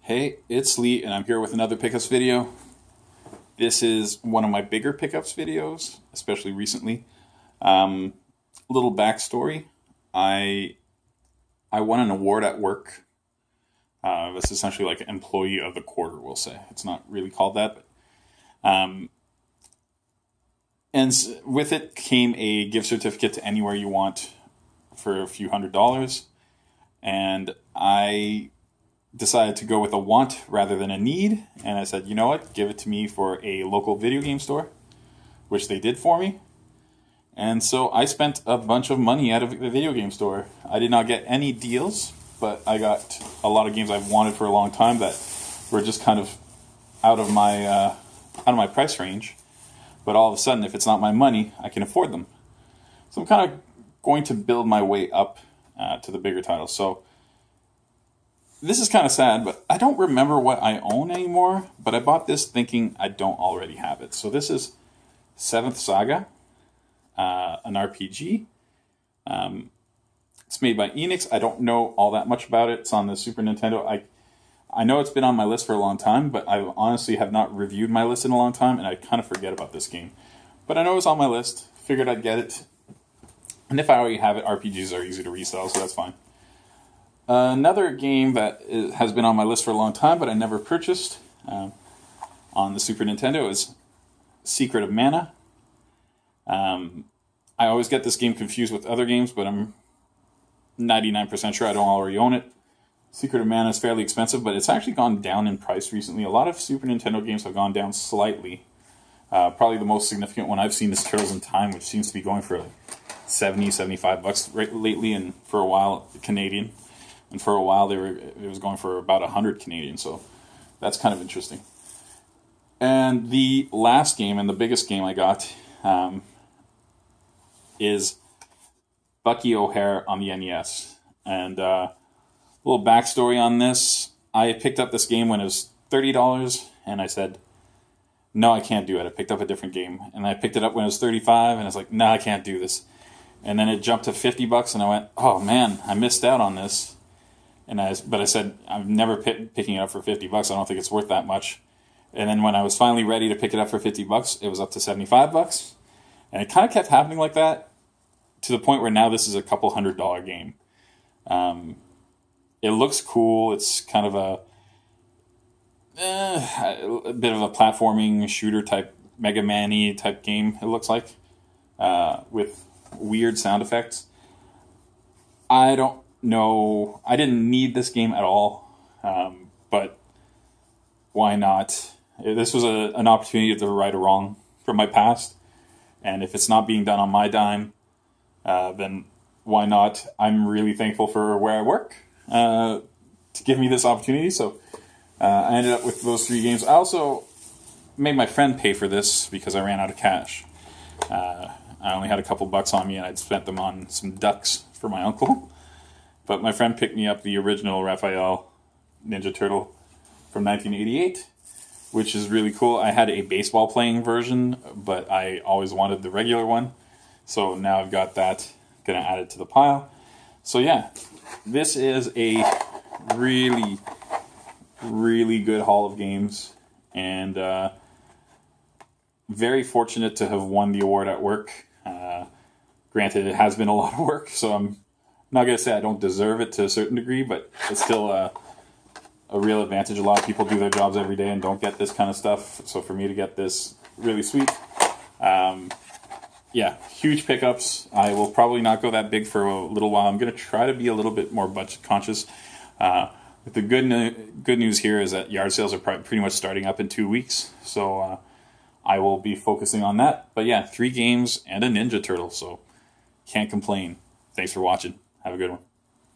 Hey, it's Lee, and I'm here with another pickups video. This is one of my bigger pickups videos, especially recently. Little backstory. I won an award at work. That's essentially like Employee of the Quarter, we'll say. It's not really called that, but with it came a gift certificate to anywhere you want for a few $100s, and I decided to go with a want rather than a need, and I said, you know what, give it to me for a local video game store, which they did for me. And so I spent a bunch of money out of the video game store. I did not get any deals, but I got a lot of games I've wanted for a long time that were just kind of out of my price range. But all of a sudden, if it's not my money, I can afford them. So I'm kind of going to build my way up to the bigger titles. So this is kind of sad, but I don't remember what I own anymore, but I bought this thinking I don't already have it. So this is Seventh Saga, an RPG. It's made by Enix. I don't know all that much about it. It's on the Super Nintendo. I know it's been on my list for a long time, but I honestly have not reviewed my list in a long time, and I kind of forget about this game. But I know it's on my list. Figured I'd get it. And if I already have it, RPGs are easy to resell, so that's fine. Another game that has been on my list for a long time, but I never purchased on the Super Nintendo is Secret of Mana. I always get this game confused with other games, but I'm 99% sure I don't already own it. Secret of Mana is fairly expensive, but it's actually gone down in price recently. A lot of Super Nintendo games have gone down slightly. Probably the most significant one I've seen is Turtles in Time, which seems to be going for like $70-$75 lately, and for a while Canadian. And for a while, it was going for about 100 Canadian, so that's kind of interesting. And the last game, and the biggest game I got, is Bucky O'Hare on the NES. And a little backstory on this. I picked up this game when it was $30, and I said, no, I can't do it. I picked up a different game. And I picked it up when it was $35, and I was like, no, I can't do this. And then it jumped to $50, and I went, oh man, I missed out on this. But I said, I'm never picking it up for $50. I don't think it's worth that much. And then when I was finally ready to pick it up for $50, it was up to $75. And it kind of kept happening like that to the point where now this is a couple $100 game. It looks cool. It's kind of a bit of a platforming shooter type, Mega Man-y type game, it looks like, with weird sound effects. I don't know. I didn't need this game at all, but why not? This was an opportunity to right a wrong from my past, and if it's not being done on my dime, then why not? I'm really thankful for where I work to give me this opportunity, so I ended up with those 3 games. I also made my friend pay for this because I ran out of cash. I only had a couple bucks on me, and I'd spent them on some ducks for my uncle. But my friend picked me up the original Raphael Ninja Turtle from 1988, which is really cool. I had a baseball playing version, but I always wanted the regular one. So now I've got that. Going to add it to the pile. So yeah, this is a really, really good haul of games. And very fortunate to have won the award at work. Granted, it has been a lot of work, so I'm not going to say I don't deserve it to a certain degree, but it's still a real advantage. A lot of people do their jobs every day and don't get this kind of stuff. So for me to get this, really sweet. Yeah, huge pickups. I will probably not go that big for a little while. I'm going to try to be a little bit more budget conscious. But the good news here is that yard sales are pretty much starting up in 2 weeks. So I will be focusing on that. But yeah, 3 games and a Ninja Turtle, so can't complain. Thanks for watching. Have a good one.